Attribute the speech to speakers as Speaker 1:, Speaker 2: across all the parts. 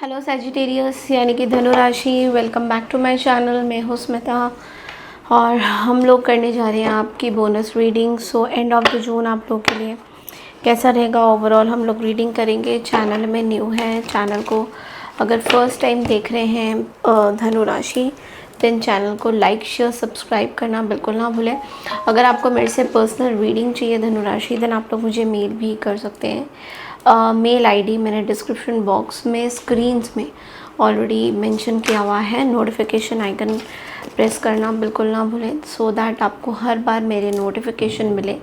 Speaker 1: Hello Sagittarius यानी कि धनु राशि, welcome back to my channel. मैं हूँ स्मिता और हम लोग करने जा रहे हैं आपकी bonus reading. So end of the जून आप लोग के लिए कैसा रहेगा ओवरऑल हम लोग रीडिंग करेंगे। चैनल में न्यू है, चैनल को अगर फर्स्ट टाइम देख रहे हैं धनु राशि, देन चैनल को लाइक शेयर सब्सक्राइब करना बिल्कुल ना भूलें। अगर आपको मेरे से पर्सनल रीडिंग चाहिए धनु राशि, देन आप लोग मुझे मेल भी कर सकते हैं। मेल आईडी मैंने डिस्क्रिप्शन बॉक्स में स्क्रीन्स में ऑलरेडी मेंशन किया हुआ है। नोटिफिकेशन आइकन प्रेस करना बिल्कुल ना भूलें, सो दैट आपको हर बार मेरे नोटिफिकेशन मिले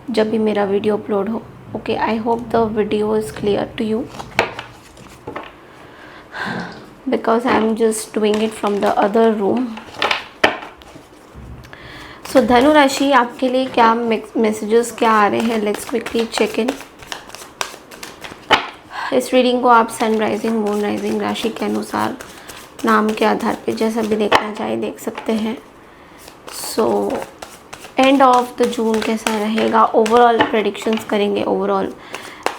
Speaker 1: जब भी मेरा वीडियो अपलोड हो। Okay, I hope the video is clear to you because I am just doing it from the other room. So धनु राशि, आपके लिए क्या मैसेजेस क्या आ रहे हैं, लेट्स क्विकली चेक इन। इस रीडिंग को आप सन राइजिंग मून राइजिंग राशि के अनुसार नाम के आधार पे जैसा भी देखना चाहे देख सकते हैं। So end of the June कैसा रहेगा, ओवरऑल प्रेडिक्शंस करेंगे, ओवरऑल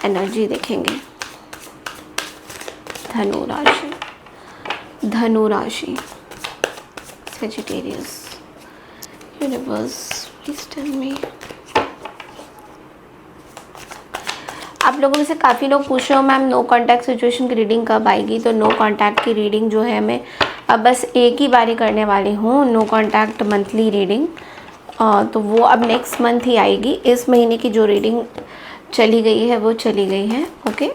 Speaker 1: एनर्जी देखेंगे। धनु राशि Sagittarius, universe please tell me. आप लोगों में से काफ़ी लोग पूछ रहे हो मैम नो कांटेक्ट सिचुएशन की रीडिंग कब आएगी। तो नो कांटेक्ट की रीडिंग जो है मैं अब बस एक ही बारी करने वाली हूँ। नो कांटेक्ट मंथली रीडिंग तो वो अब नेक्स्ट मंथ ही आएगी। इस महीने की जो रीडिंग चली गई है वो चली गई है। Okay,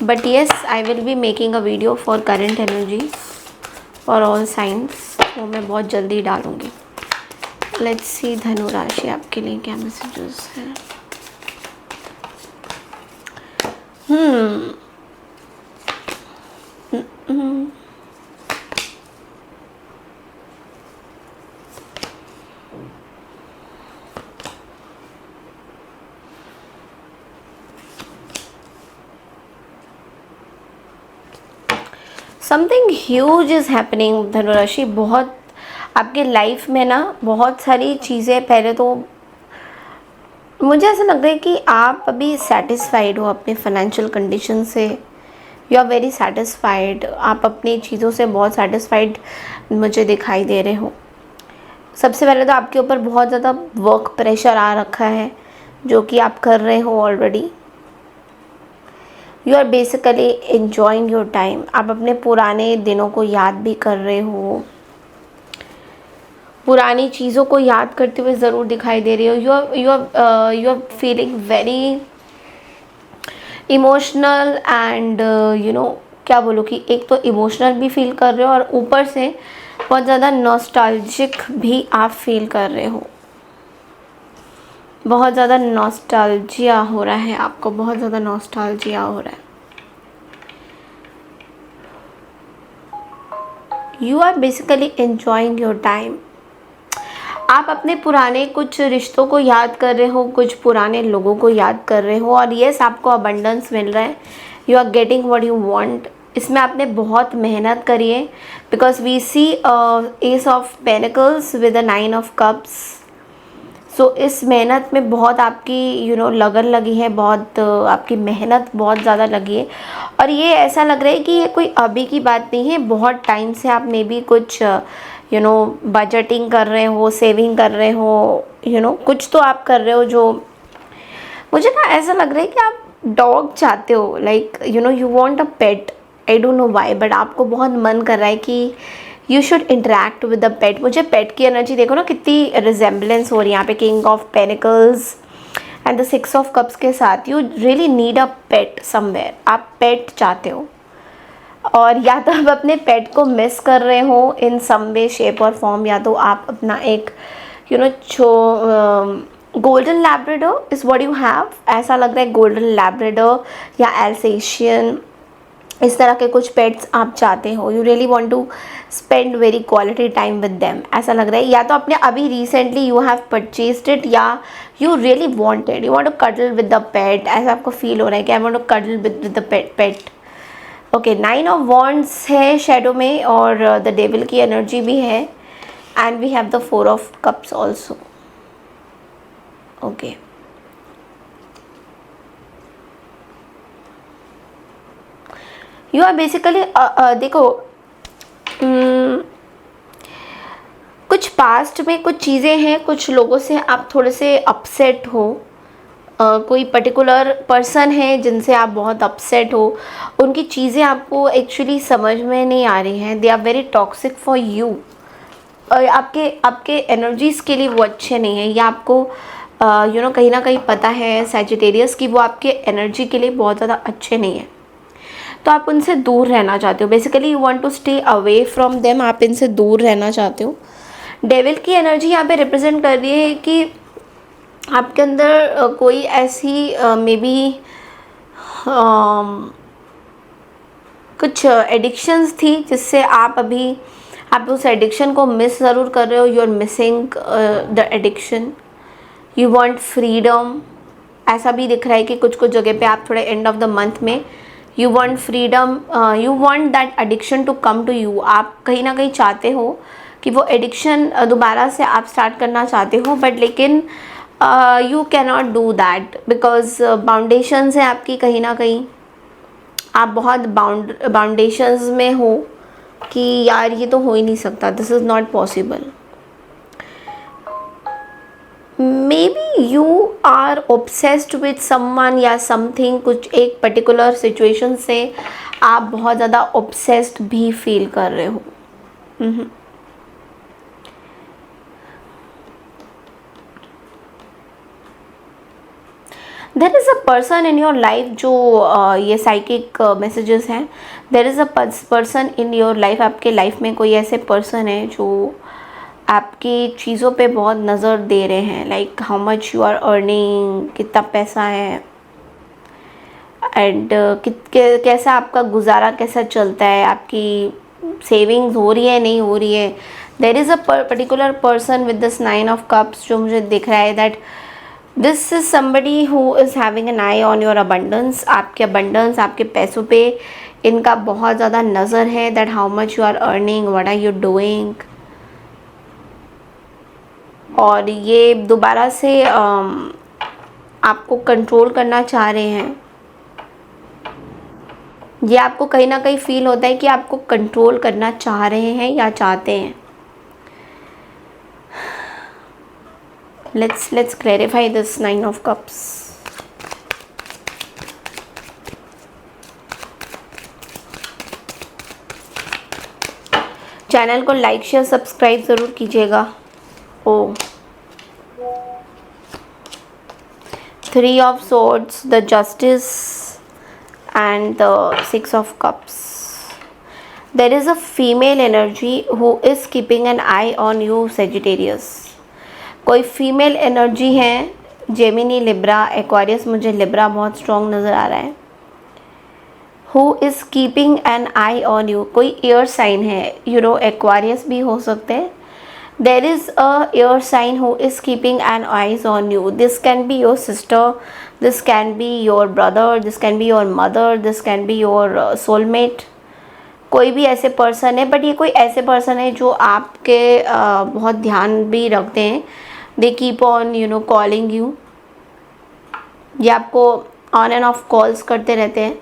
Speaker 1: but yes I will be making a video for current energy for all science, वो मैं बहुत जल्दी डालूँगी। लेट्स सी धनु राशि आपके लिए क्या मैसेजेस हैं। समथिंग ह्यूज इज़ हैपनिंग धनुराशि। बहुत आपके लाइफ में ना बहुत सारी चीज़ें, पहले तो मुझे ऐसा लग रहा है कि आप अभी सेटिस्फाइड हो अपने फाइनेंशियल कंडीशन से। यू आर वेरी सेटिस्फाइड, आप अपनी चीज़ों से बहुत सेटिस्फाइड मुझे दिखाई दे रहे हो। सबसे पहले तो आपके ऊपर बहुत ज़्यादा वर्क प्रेशर आ रखा है जो कि आप कर रहे हो already. You are basically enjoying your time, आप अपने पुराने दिनों को याद भी कर रहे हो, पुरानी चीज़ों को याद करते हुए ज़रूर दिखाई दे रही हो। You are feeling very emotional and you know क्या बोलो कि एक तो इमोशनल भी फील कर रहे हो और ऊपर से बहुत ज़्यादा नॉस्टैल्जिक भी आप फील कर रहे हो। बहुत ज़्यादा नॉस्टैल्जिया हो रहा है आपको, बहुत ज़्यादा नॉस्टैल्जिया हो रहा है। You are basically enjoying your time. आप अपने पुराने कुछ रिश्तों को याद कर रहे हो, कुछ पुराने लोगों को याद कर रहे हो और यस आपको अबंडेंस मिल रहा है। You are getting what you want. इसमें आपने बहुत मेहनत करी है because we see ace of pentacles with a 9 of cups. So इस मेहनत में बहुत आपकी लगन लगी है, बहुत आपकी मेहनत बहुत ज़्यादा लगी है। और ये ऐसा लग रहा है कि ये कोई अभी की बात नहीं है, बहुत टाइम से आप मे बी कुछ बजटिंग कर रहे हो, सेविंग कर रहे हो, कुछ तो आप कर रहे हो। जो मुझे ना ऐसा लग रहा है कि आप डॉग चाहते हो, like you want a pet. I don't know why, but आपको बहुत मन कर रहा है कि you should interact with the pet. मुझे पेट की एनर्जी देखो ना, कितनी रिजेम्बलेंस हो रही है यहाँ पे king of pentacles and the 6 of cups के साथ। You really need a pet somewhere, आप पेट चाहते हो और या तो आप अपने पेट को मिस कर रहे हो इन सम वे शेप और फॉर्म, या तो आप अपना एक golden Labrador is what you have. ऐसा लग रहा है गोल्डन लैब्राडोर या एल्सेशियन, इस तरह के कुछ पेट्स आप चाहते हो। You really want to spend very quality time with them, ऐसा लग रहा है। या तो आपने अभी recently you have purchased it, या you really wanted, you want to cuddle with the pet. ऐसा आपको फील हो रहा है कि I want to cuddle with the pet. Okay, 9 of wands है शेडो में और द डेविल की एनर्जी भी है and we have the 4 of cups also. Okay, you are basically देखो, कुछ पास्ट में कुछ चीज़ें हैं, कुछ लोगों से आप थोड़े से अपसेट हो, कोई पर्टिकुलर पर्सन है जिनसे आप बहुत अपसेट हो, उनकी चीज़ें आपको एक्चुअली समझ में नहीं आ रही हैं, they are very toxic for you, आपके आपके एनर्जीज़ के लिए वो अच्छे नहीं हैं, या आपको यू नो कहीं ना कहीं पता है सैजिटेरियस की वो आपके एनर्जी के लिए बहुत ज़्यादा अच्छे नहीं है, तो आप उनसे दूर रहना चाहते हो। Basically you want to stay away from them, आप इनसे दूर रहना चाहते हो। डेविल की एनर्जी यहाँ पे रिप्रेजेंट कर रही है कि आपके अंदर कोई ऐसी मे बी कुछ एडिक्शंस थी जिससे आप उस एडिक्शन को मिस ज़रूर कर रहे हो। You are missing the addiction, you want freedom. ऐसा भी दिख रहा है कि कुछ कुछ जगह पे आप थोड़े एंड ऑफ द मंथ में you want freedom, you want that addiction to come to you. आप कहीं ना कहीं चाहते हो कि वो एडिक्शन दोबारा से आप स्टार्ट करना चाहते हो, बट लेकिन you can not do that because बाउंडेशंस है आपकी, कहीं ना कहीं आप बहुत बाउंडेशंस में हो कि यार ये तो हो ही नहीं सकता, this is not possible. Maybe you are obsessed with someone या समथिंग, कुछ एक पर्टिकुलर सिचुएशन से आप बहुत ज़्यादा ऑब्सेस्ड भी फील कर रहे हो। देर is a person in your life, जो ये साइकिक मैसेजेस हैं, there is a person in your life, आपके लाइफ में कोई ऐसे पर्सन है जो आपकी चीज़ों पे बहुत नज़र दे रहे हैं, like how much you are earning, कितना पैसा है, एंड कैसा आपका गुजारा कैसा चलता है, आपकी सेविंग्स हो रही है नहीं हो रही है। There is a particular person with this 9 of cups जो मुझे दिख रहा है that this is somebody who is having an eye on your abundance. आपके अबंडेंस, आपके पैसों पे इनका बहुत ज़्यादा नज़र है, that how much you are earning, what are you doing, और ये दोबारा से आपको कंट्रोल करना चाह रहे हैं। ये आपको कहीं ना कहीं फील होता है कि आपको कंट्रोल करना चाह रहे हैं या चाहते हैं। let's clarify this 9 of cups। Channel को लाइक शेयर सब्सक्राइब ज़रूर कीजिएगा। ओ 3 of swords, the justice and the 6 of cups। there is a female energy who is keeping an eye on you Sagittarius। कोई फीमेल एनर्जी है, Gemini, Libra, Aquarius, मुझे Libra बहुत strong नज़र आ रहा है। Who is keeping an eye on you, कोई air sign है, यू नो एक्वारियस भी हो सकते हैं। There is a air sign who is keeping an eyes on you. This can be your sister, this can be your brother, this can be your mother, this can be your soulmate. कोई भी ऐसे person है, but ये कोई ऐसे person है जो आपके बहुत ध्यान भी रखते हैं। They keep on you know calling you, ये आपको ऑन एंड ऑफ कॉल्स करते रहते हैं।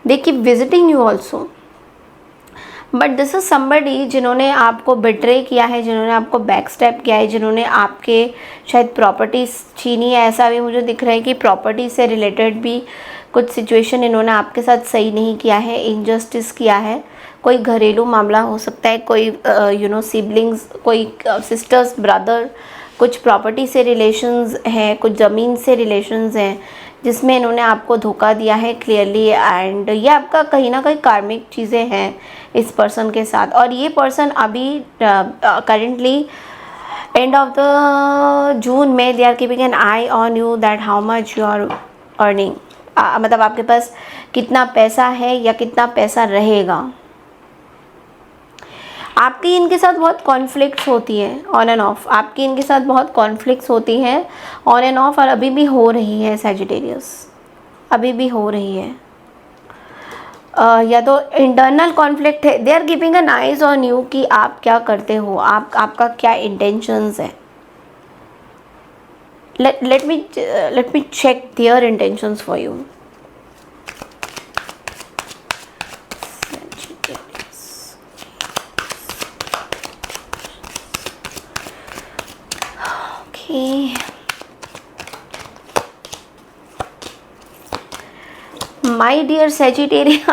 Speaker 1: They keep visiting you also, but this is somebody जिन्होंने आपको बिट्रे किया है, जिन्होंने आपको बैक स्टेप किया है, जिन्होंने आपके शायद प्रॉपर्टीज़ छीनी है। ऐसा भी मुझे दिख रहा है कि प्रॉपर्टी से रिलेटेड भी कुछ सिचुएशन इन्होंने आपके साथ सही नहीं किया है, इनजस्टिस किया है। कोई घरेलू मामला हो सकता है, कोई यू नो सिबलिंग्स, कोई सिस्टर्स, ब्रदर, कुछ प्रॉपर्टी से रिलेशंस हैं, कुछ ज़मीन से रिलेशंस हैं जिसमें इन्होंने आपको धोखा दिया है क्लियरली। एंड ये आपका कहीं ना कहीं कार्मिक चीज़ें हैं इस पर्सन के साथ। और ये पर्सन अभी currently end of the June में they are keeping an eye on you that how much you are earning, मतलब आपके पास कितना पैसा है या कितना पैसा रहेगा। आपकी इनके साथ बहुत कॉन्फ्लिक्ट्स होती हैं ऑन एंड ऑफ, आपकी इनके साथ बहुत कॉन्फ्लिक्ट्स होती हैं ऑन एंड ऑफ, और अभी भी हो रही है सैजिटेरियस, अभी भी हो रही है। या तो इंटरनल कॉन्फ्लिक्ट है, they are keeping an eyes on you कि आप क्या करते हो, आपका क्या इंटेंशंस है। let me check their intentions for you। My dear Sagittarius,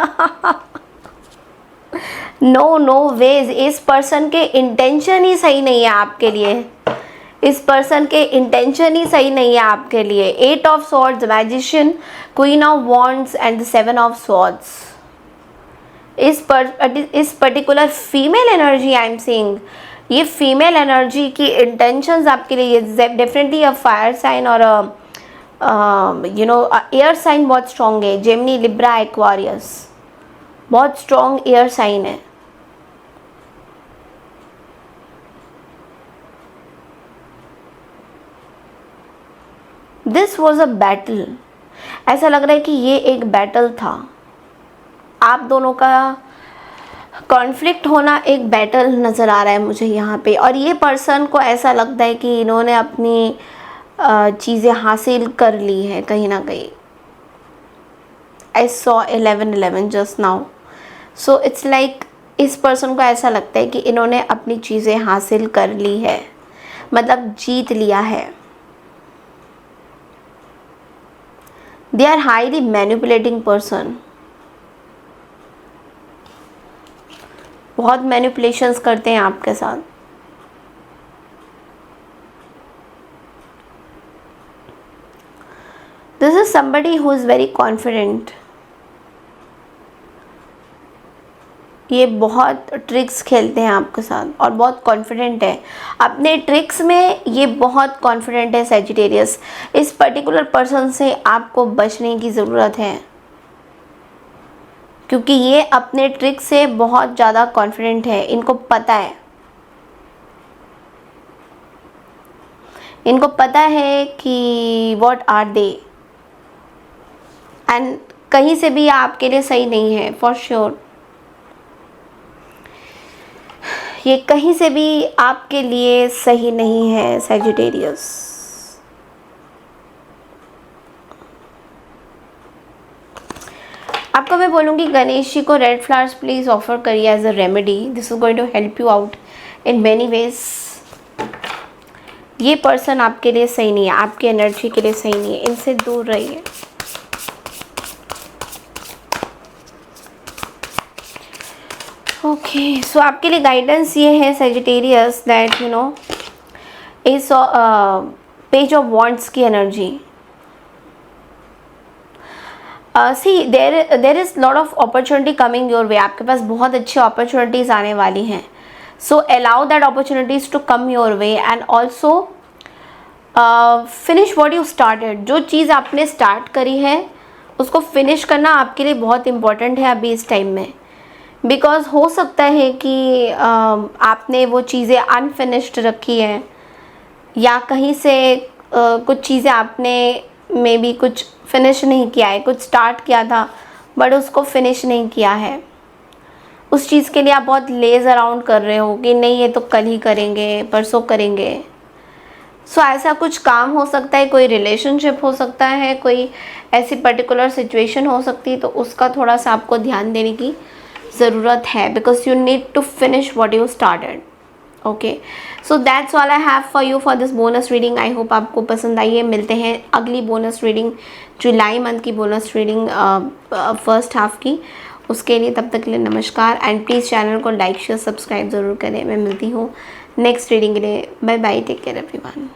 Speaker 1: no ways, इस पर्सन के इंटेंशन ही सही नहीं है आपके लिए, इस पर्सन के इंटेंशन ही सही नहीं है आपके लिए। 8 of swords, magician, queen of wands and 7 of swords. इस particular female energy I am seeing, ये फीमेल एनर्जी की इंटेंशंस आपके लिए डेफिनेटली अ फायर साइन और एयर साइन बहुत स्ट्रॉन्ग है। जेमिनी, लिब्रा, एक्वारियस, बहुत स्ट्रॉन्ग एयर साइन है। दिस वॉज अ बैटल, ऐसा लग रहा है कि ये एक बैटल था, आप दोनों का कॉन्फ्लिक्ट होना एक बैटल नज़र आ रहा है मुझे यहाँ पे। और ये पर्सन को ऐसा लगता है कि इन्होंने अपनी चीज़ें हासिल कर ली है कहीं ना कहीं। I saw 11 just now, so it's like इस पर्सन को ऐसा लगता है कि इन्होंने अपनी चीज़ें हासिल कर ली है, मतलब जीत लिया है। They are highly manipulating person, बहुत मैनिपुलेशंस करते हैं आपके साथ। This is somebody who is very confident, ये बहुत ट्रिक्स खेलते हैं आपके साथ और बहुत कॉन्फिडेंट है अपने ट्रिक्स में, ये बहुत कॉन्फिडेंट है सेजिटेरियस। इस पर्टिकुलर पर्सन से आपको बचने की ज़रूरत है क्योंकि ये अपने ट्रिक से बहुत ज़्यादा कॉन्फिडेंट है, इनको पता है, इनको पता है कि व्हाट आर दे, एंड कहीं से भी आपके लिए सही नहीं है फॉर श्योर। ये कहीं से भी आपके लिए सही नहीं है सेजिटेरियस। आपको मैं बोलूँगी गणेश जी को रेड फ्लावर्स प्लीज़ ऑफर करिए as a remedy, this is going to help you out in many ways. ये पर्सन आपके लिए सही नहीं है, आपकी एनर्जी के लिए सही नहीं है, इनसे दूर रहिए। ओके, सो आपके लिए गाइडेंस ये है सेजिटेरियस दैट यू नो इस पेज ऑफ वॉन्ड्स की energy, see there is lot of opportunity coming your way, आपके पास बहुत अच्छी अपॉर्चुनिटीज़ आने वाली हैं। So allow that opportunities to come your way and also finish what you started. जो चीज़ आपने स्टार्ट करी है उसको फिनिश करना आपके लिए बहुत इम्पॉर्टेंट है अभी इस टाइम में, बिकॉज हो सकता है कि आपने वो चीज़ें अनफिनिश्ड रखी हैं या कहीं से कुछ चीज़ें आपने मे बी कुछ फिनिश नहीं किया है, कुछ स्टार्ट किया था बट उसको फिनिश नहीं किया है। उस चीज़ के लिए आप बहुत लेज़ अराउंड कर रहे हो कि नहीं ये तो कल ही करेंगे, परसों करेंगे। सो ऐसा कुछ काम हो सकता है, कोई रिलेशनशिप हो सकता है, कोई ऐसी पर्टिकुलर सिचुएशन हो सकती है, तो उसका थोड़ा सा आपको ध्यान देने की ज़रूरत है because you need to finish what you started. Okay, so that's all I have for you for this bonus reading. I hope आपको पसंद आई है। मिलते हैं अगली बोनस रीडिंग, जुलाई मंथ की बोनस रीडिंग फर्स्ट हाफ की। उसके लिए तब तक के लिए नमस्कार एंड प्लीज़ चैनल को लाइक शेयर सब्सक्राइब ज़रूर करें। मैं मिलती हूँ नेक्स्ट रीडिंग के लिए। Bye bye, take care everyone.